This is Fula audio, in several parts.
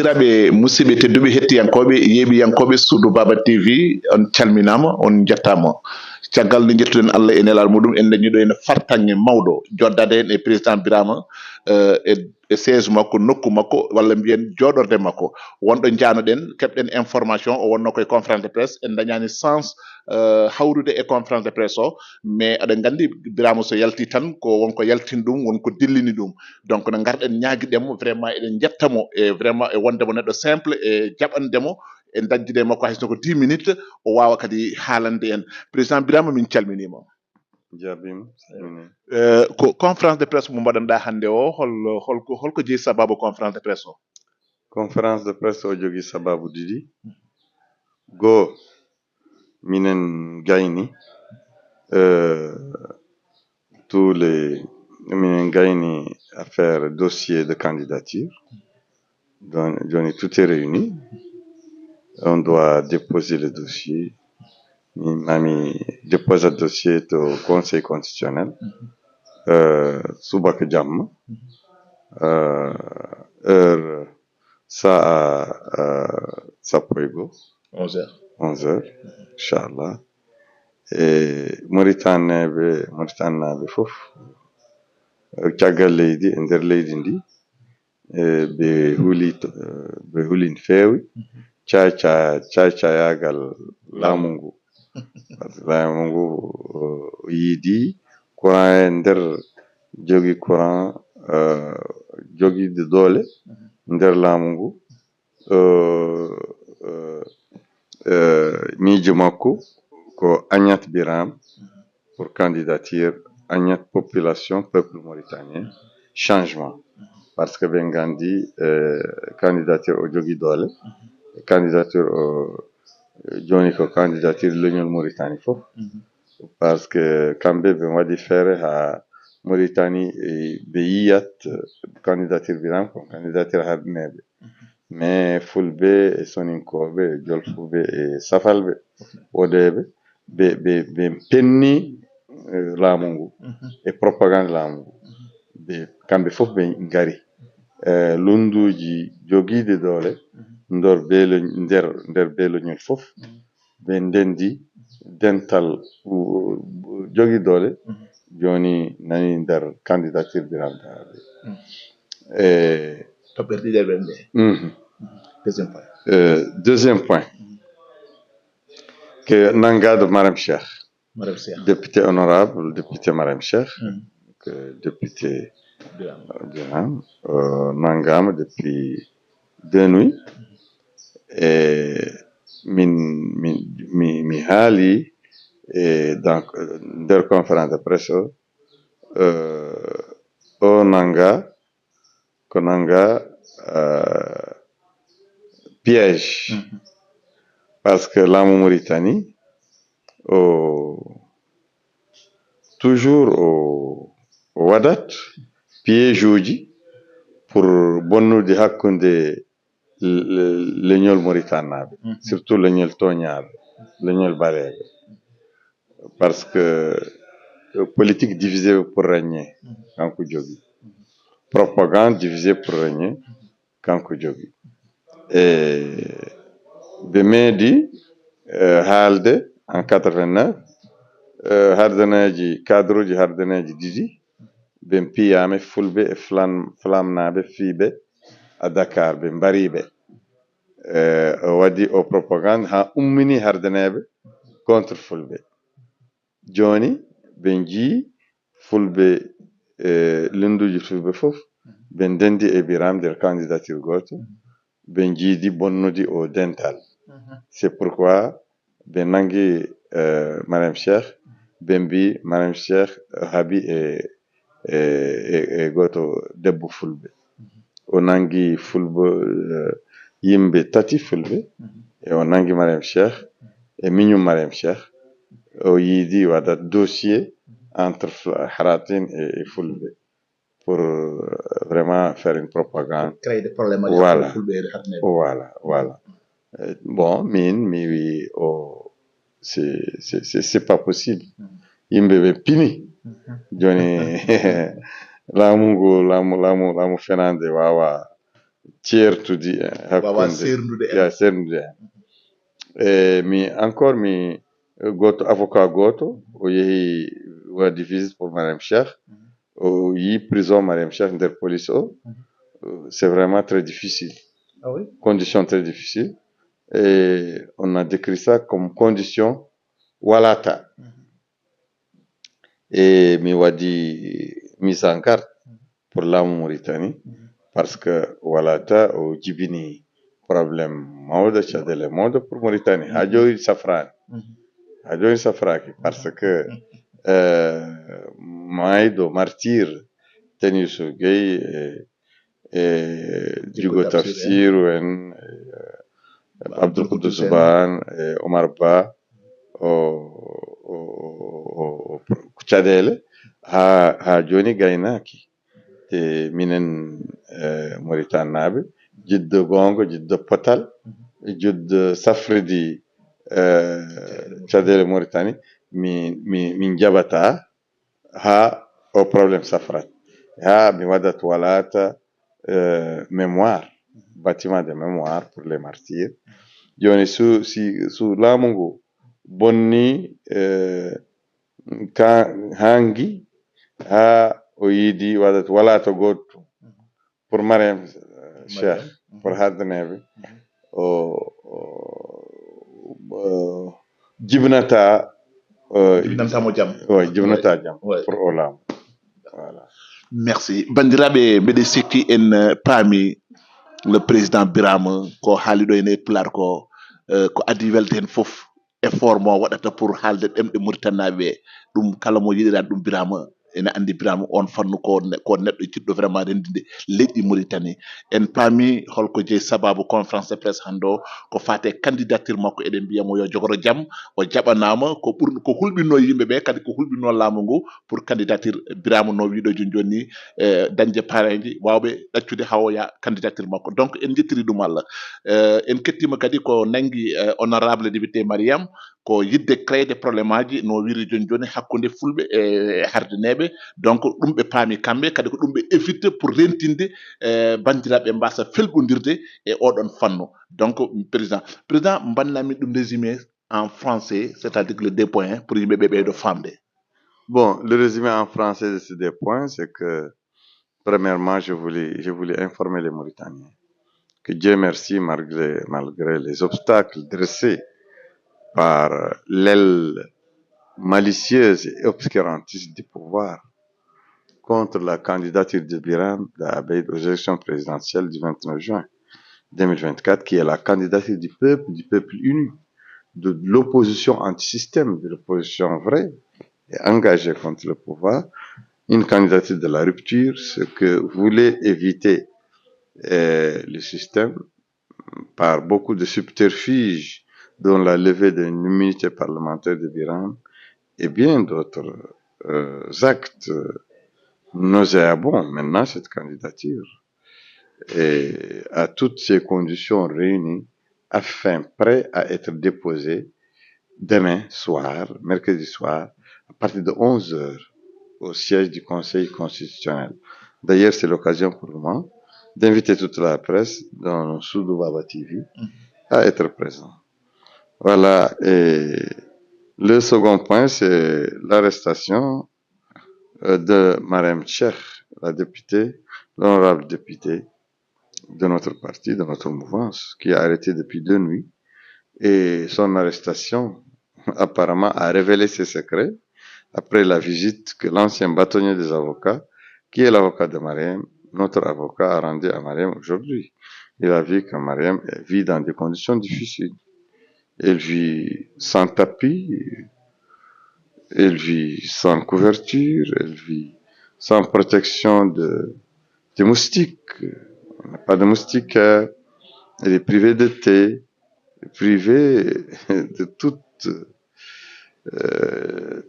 bandiraɓe musidɓe tedduɓe hettiyankoɓe yeeɓiyankoɓe Suudu Baba TV on calminama on jettama caggal nde jettuɗen Allah e nelal muɗum en dañiɗo ene fartange mawɗo joddade hen e président Birama e siége makko nokku makko walla mbiyen joɗorde makko wonɗo janoɗen keɓɗen information o wonno koye conférence de presse en dañani sens hawrude e conférence de presse o mais aɗa gandi Birama so yalti tan ko wonko yaltini ɗum wonko dillini ɗum donc no garɗen ñaguiɗemo vraiment eɗen jettamo e vraiment e wondemo neɗɗo simple e jaɓandemo en dañdide makko hayso ko 10 minutes o wawa kadi haalande en président Birama min calminima jabim ko conférence de presse mo mbaɗanɗa hande o holko jeeyi sababu conférence de presse o conférence de presse o jogui sababu ɗiɗi goo minen gayni tous les minen gayni affaire dossier de candidature joni tout est réuni on doit déposer le dossier mami dépose le dossier au conseil constitutionnel subaka jamma heure saa sappo e goho 11 heures inchallah e Mauritannaɓe fof caggal leydi e nder leydi ndi ɓe huuli no feewi cayagal laamu ngu par ce que laamu ngu yiidi courant e nder jogui courant joguide doole nder laamu ngu miijo makko ko Agnat Birame pour candidature Agnat population peuple mauritanien changement par ce que ɓe gandi candidature o jogui doole candidature o joni ko candidature leñol Mauritanie fof par ce que kamɓe ɓe waɗi feere ha Mauritanie ɓe yiyat candidature Birame ko candidature hardineɓe mais fulɓe e soninkoɓe e jolfuɓe e safalɓe woɗeɓe ɓe penni laamu ngu e propagande laamu ngu kamɓe fof ɓe gari lunduji joguiɗe doole nder beeloñol fof ɓe ndendi dental jogui doole joni nani nder candidature Birame Daraɓe toɓɓere ɗiɗaɓe nde deuxième point que nangado Marème Cheikh député honorable député Marème Cheikh député Birame nangama depuis 2 nuits et mi haali donc nder conférence de presse o nanga piège parce que laamu Mauritanie toujours o waɗat piège uji pour bonnude hakkude leñol Mauritannaɓe surtout leñol toñaɓe leñol baleɓe parce que politique divisée pour régner kanko jogui propagande divisée pour régner kanko jogui e ɓe meeɗi haalde en 89 cadre uji hardaneji ɗiɗi ɓe piyame fulɓe e flamnaɓe fiiɓe à Dakar ɓe mbariɓe o waɗi o propagande ha ummini hardaneɓe contre fulɓe joni ɓe jii fulɓe lenduji fulɓe fof ɓe ndendi e Birame nder candidature goto ɓe jiidi bonnude o dental c'est pourquoi ɓe nangui Marème Cheikh ɓe mbi Marème Cheikh haaɓi e goto debbo fulɓe o nangui fulɓe yimɓe tati fulɓe e o nangui Marème Cheikh e miñum Marème Cheikh o yiidi waɗat dossier entre Haratin et fulɓe pour vraiment faire une propagande créer des problèmes voilà bon mi wi c'est pas possible yimɓe ɓe pini joni laamu fenande wawa ceertude wawa hakkunde sernude en ya sernude en mi encore mi goto avocat goto o yehi waɗi visite pour Mariam Cheikh o yi prison Mariam Cheikh nder police o c'est vraiment très difficile ah oui condition très difficile et on a décrit ça comme condition walata et mi waɗi mise en garde pour laamu Mauritanie parce que walata o jibini probléme mawɗo caɗele mawɗo pour Mauritanie ha joni safrani ha joni safraki par ce que maayɗo martyre ten Youssou Gueye e Djigo Tafsiru en Abdoul Koudous Ban e Omar Ba o caɗele ha joni gaynaki te minen Mauritanie naaɓe jiddo gonga jiddo potal jiddo safridi caɗele Mauritanie min jaɓata ha o probléme safrat ha mi waɗat walata mémoire bâtiment de mémoire pour les martyrs joni su laamu ngu bonni hangi ha o yiidi waɗat walata goɗɗo pour Mariam Cheikh pour haddaneɓe o jibnata jibnantamo jaam jibnata jaam pour o laamu voilà merci bandiraɓe mbeɗe sikki en paami le président Birama ko haaliɗo ene pular ko ko adi welde hen foof effort mo waɗata pour haalde ɗemɗe Mauritanaɓe ɓe ɗum kala mo yiɗirani ɗum Birama ene andi Birama on fannu ko neɗɗo jiɗɗo vraiment rendinde leƴƴi Mauritanie en paami holko jeeyi sababu conférence de presse hande o ko fate candidature makko eɗen mbiyamo yo jogoro jaam o jaɓanama ko ɓurno ko hulɓinno yimɓeɓe kadi ko hulɓinno laamu ngu pour candidature Birama no wiɗo joni dañde pareji wawɓe ɗaccude hawoya candidature makko donc en jettiri ɗum Allah en kettima kadi ko nanggui honorable député Mariam ko yidde créede probléme aji no wiri joni hakkude fulɓe e hardineɓe donc ɗum ɓe paami kamɓe kadi ko ɗum ɓe évite pour rentinde bandiraɓe mbasa felɓodirde e oɗon fannu donc président mbannami ɗum résumé en français c'est-à-dire que le 2 points pour yimɓeɓe ɓeydo famde. Bon, le résumé en français de ces 2 points, c'est que premièrement, je voulais informer les Mauritaniens que Dieu merci, malgré les obstacles dressés par l'aile malicieuse et obscurantiste du pouvoir contre la candidature de Biram Abeid aux élections présidentielles du 29 juin 2024, qui est la candidature du peuple uni, de l'opposition anti-système, de l'opposition vraie et engagée contre le pouvoir, une candidature de la rupture, ce que voulait éviter le système par beaucoup de subterfuges, dont la levée de l'immunité parlementaire de Biram et bien d'autres actes nauséabonds. Maintenant, cette candidature est à toutes ces conditions réunies afin prêt à être déposée demain soir, mercredi soir, à partir de 11h au siège du Conseil constitutionnel. D'ailleurs, c'est l'occasion pour moi d'inviter toute la presse dans Soudou Baba TV à être présent. Voilà. Et le second point, c'est l'arrestation de Mariam Cheikh, la députée, l'honorable députée de notre parti, de notre mouvance, qui est arrêtée depuis 2 nuits. Et son arrestation, apparemment, a révélé ses secrets après la visite que l'ancien bâtonnier des avocats, qui est l'avocat de Mariam, notre avocat, a rendu à Mariam aujourd'hui. Il a vu que Mariam vit dans des conditions difficiles. Elle vit sans tapis, elle vit sans couverture, elle vit sans protection des moustiques. Elle n'a pas de moustiquaire, elle est privée de thé, privée de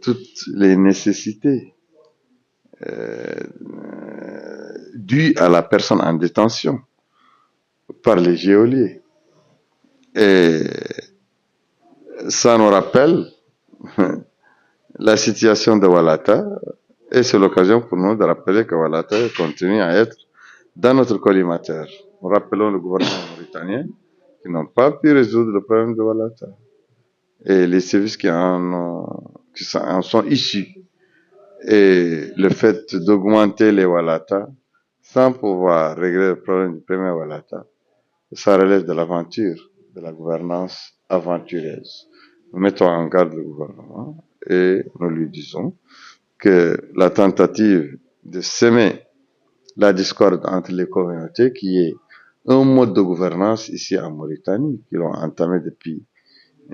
toutes les nécessités dues à la personne en détention par les geôliers. Et ça nous rappelle la situation de Walata, et c'est l'occasion pour nous de rappeler que Walata continue à être dans notre collimateur. Nous rappelons le gouvernement mauritanien qui n'ont pas pu résoudre le problème de Walata. Et les services qui en sont issus. Et le fait d'augmenter les Walata sans pouvoir régler le problème du premier Walata, ça relève de l'aventure, de la gouvernance aventureuse. Nous mettons en garde le gouvernement et nous lui disons que la tentative de semer la discorde entre les communautés, qui est un mode de gouvernance ici en Mauritanie, qu'ils ont entamé depuis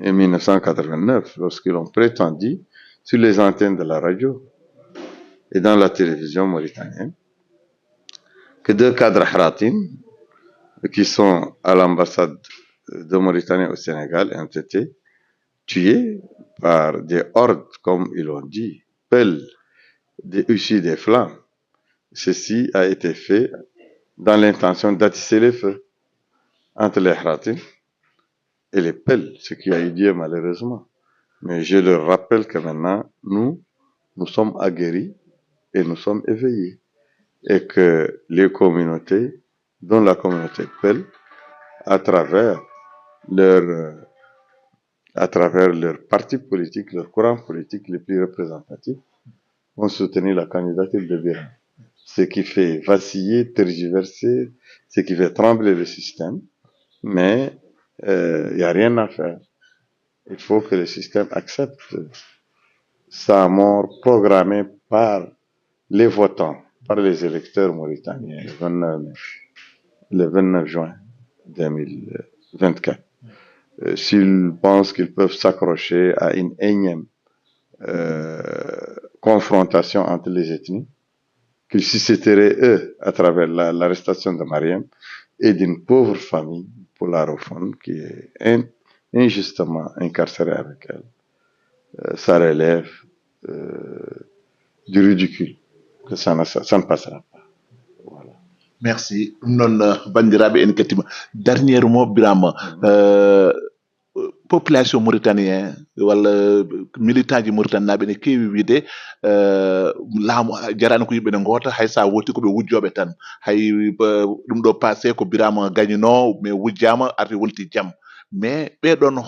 1989, lorsqu'ils ont prétendu, sur les antennes de la radio et dans la télévision mauritanienne, que deux cadres hratines, qui sont à l'ambassade de Mauritanie au Sénégal, ont été tués par des hordes, comme ils l'ont dit, pelles, issues des flammes. Ceci a été fait dans l'intention d'attiser les feux entre les hratines et les pelles, ce qui a eu lieu malheureusement. Mais je leur rappelle que maintenant, nous sommes aguerris et nous sommes éveillés. Et que les communautés, dont la communauté pelle, à travers leur parti politique, leur courant politique les plus représentatifs, ont soutenu la candidature de Biran. Ce qui fait vaciller, tergiverser, ce qui fait trembler le système, mais il n'y a rien à faire. Il faut que le système accepte sa mort programmée par les votants, par les électeurs mauritaniens le 29 juin 2024. S'ils pensent qu'ils peuvent s'accrocher à une énième confrontation entre les ethnies, qu'ils susciteraient, eux, à travers l'arrestation de Mariam et d'une pauvre famille polarophone qui est injustement incarcérée avec elle, ça relève du ridicule, que ça ne passera pas. Voilà. Merci. Non, bandiraɓe en kettima. Dernier mot, Birama. Population mauritanienne walla militant ji mauritannaɓe ne keewi wiide laamu jarani ko yimɓe ne goota hay sa woti koɓe wujjoɓe tan hay ɗum ɗo passé ko Birama gagnino mais wujjama arti wonti jaam mais ɓeɗon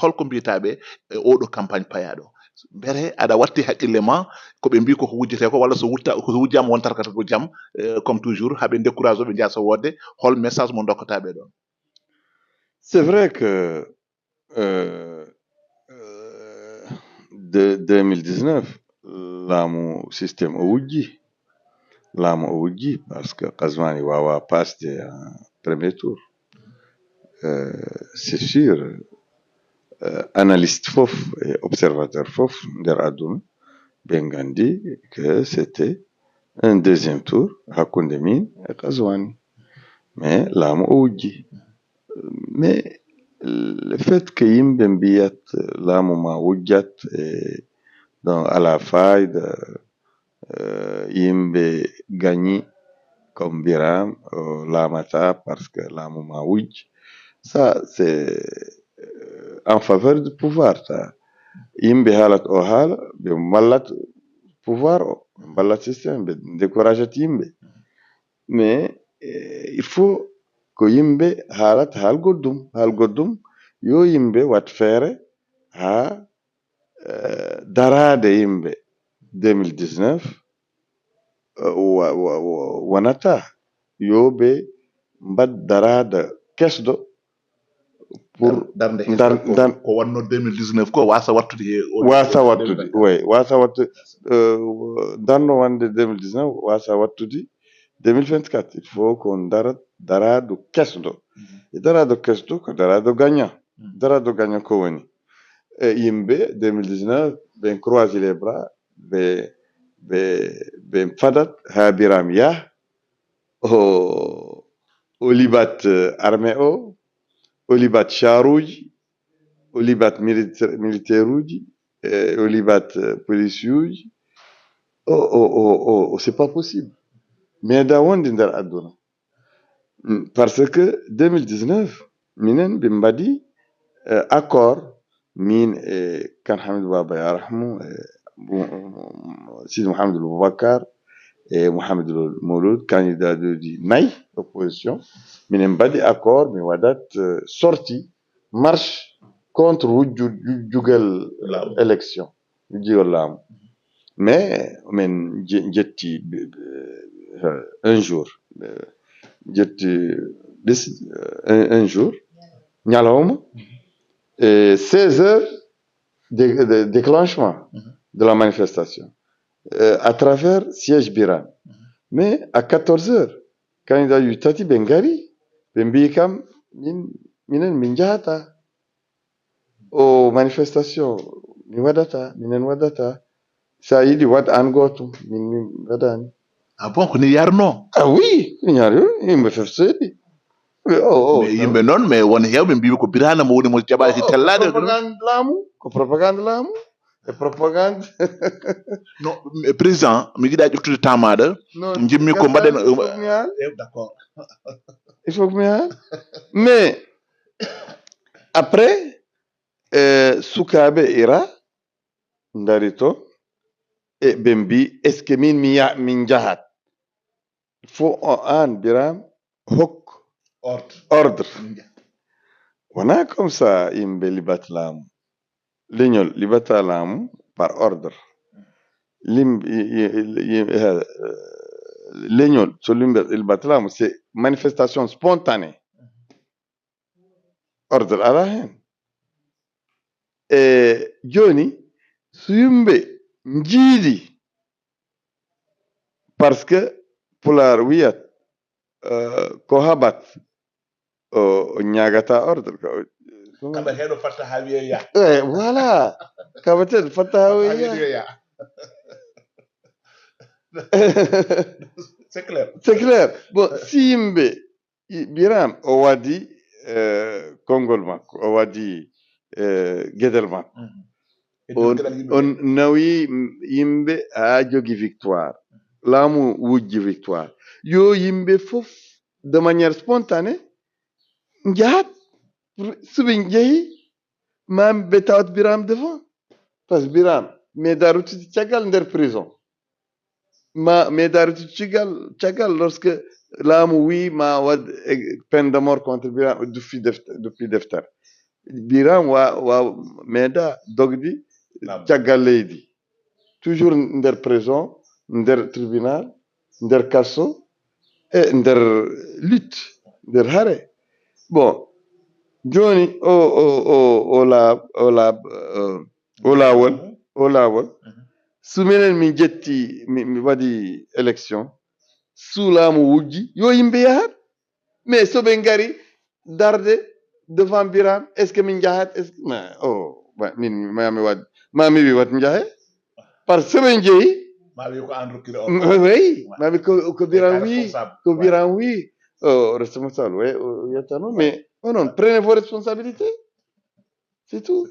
holko mbiyataɓe e oɗo campagne payaɗo mbere aɗa watti haqqille ma koɓe mbi koko wujjete ko walla so wujjama wontarkata ko jaam comme toujours haaɓe décourage oɓe jasa wodde hol message mo dokkataɓe ɗon. C'est vrai que de 2019 laamu système o wujji parce que Kazmani wawa pasde en premier tour. C'est sûr, analyste fof et observateur fof nder aduna ɓe gandi que c'était un deuxième tour hakkunde min e Kazwani, mais laamu o wujji. Mais le fait que yimɓe mbiyat laamu ma wujjat e donc à la faille yimɓe gagni comme Biram laamata parce que laamu ma wujji, ça c'est en faveur du pouvoir. Ça yimɓe haalat o haala ɓe ballat pouvoir o ɓe ballat système ɓe décourageat yimɓe, mais il faut ko yimɓe haalat haal goddum yo yimɓe wat feere ha darade yimɓe 2019 wonata yo ɓe mbad darada kesɗo pour darde ko wonno 2019 ko wasa wattude wasa wattude darno wonde 2019 wasa wattude 2024. Il faut qu'on darado kesɗo e darado kesɗo ko darado gagnant ko woni yimɓe 2019 ɓen croise les bras ɓe fadat ha Biram yaha o libat armée o libat charuji o libat militaire uji o libat police uji c'est pas possible. meeɗa wonde nder aduna parce que 2019 minen ɓe mbaɗi accord min e kan Hamidou Baba yarahmu e Sidi Mouhamadou Boubacar et Mohamed Mouloud candidat de Naï opposition minen mbaɗi accord mi waɗat sorti marche contre wujjugal élection wujjugol laamu mais min jetti un jour jetti un jour ñalawma et 16 heures de déclenchement de la manifestation à travers siège Biran. Mais à 14 heures, candidat yu tati ɓe ngari ɓe mbi kam minen min jahata o manifestation mi waɗata minen waɗata sa yiɗi waɗ an goto min waɗani. Ah bon, ko ni yarno? Ah oui, ni yarno yimɓe fof seeɗi. Mais yimɓe noon mais won hewɓe mbiɓe ko Birana mo woni mo jaɓaki tellade ko propagande laamu e propagande non président mi yiɗa ƴeftude temps maɗa jimmi ko mbaɗen d'accord il faut que mi haal mais après sukaɓe ira dari to e ɓe mbi est ce que min jahat faut an Biram hokk ordre wona comme ça yimɓe libat laamu leñol libata laamu par ordre leñol so libata laamu c'est manifestation spontanée ordre ala hen e joni so yimɓe jiiɗi par ce que pular wiyat ko haɓat o ñagata ordre kaɓa heɗo fatta ha wiye ya voilà kaɓateɗo fatta ha wiye ya c'est clair c'est clair bon si yimɓe Biram o waɗi konngol makko o waɗi gueɗel makko on nawi yimɓe ha jogui victoire laamu wujji victoire yo yimɓe fof de manière spontanée jahat soɓe jeehi maɓe tawat Biram devant par ce que Biram meeɗa caggal nder prison meeɗa ruttude caggal lorsque laamu wi ma waɗ peine de mort contre Biram duppi deftere Biram wa meeɗa dogdi caggal leydi toujours nder prison nder tribunal nder kasso e nder lutte nder haare bon joni o laawol so minen min jetti mi waɗi élection suulaamu wujji yo yimɓe yahat mais so ɓe ngari darde devant Biram est ce que min jahat est ce que min mami wi wat jahe par ce que so ɓe jeeyi oui mami ko Biram wi responsable oui yettano mais onon prenez vos responsabilités c'est tout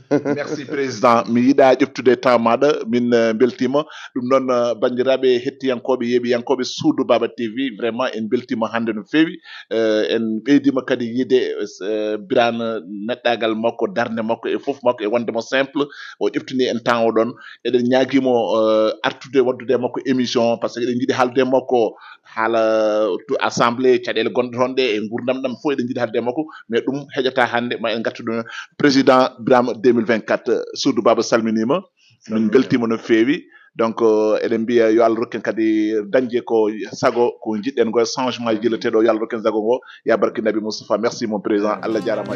merci président mi yiɗa ƴeftude temps maɗa min beltima ɗum noon bandiraɓe hettiyankoɓe yeeɓiyankoɓe Suudu Baba TV vraiment en beltima hande no fewi en ɓeydima kadi yiide Birane neɗɗagal makko darde makko e foof makko e wondemo simple o ƴeftini en temps oɗon eɗen ñaguimo artude waddude makko émission par ce que eɗen jiiɗi haaldude makko haala to assemblée caɗele gonɗe toon ɗe e gurdam ɗam fof eɗen jiiɗi haaldude makko mais ɗum heƴata hande ma en gattu ɗum président Birame 2024 Suudu Baba salminima min beltima no fewi donc eɗen mbiya yo Allah rokken kadi dañde ko sago ko jiɗɗen ko changement jiilateɗo yo Allah rokken sago ngo ya barke Nabi Moustapha merci mon président Allah jarama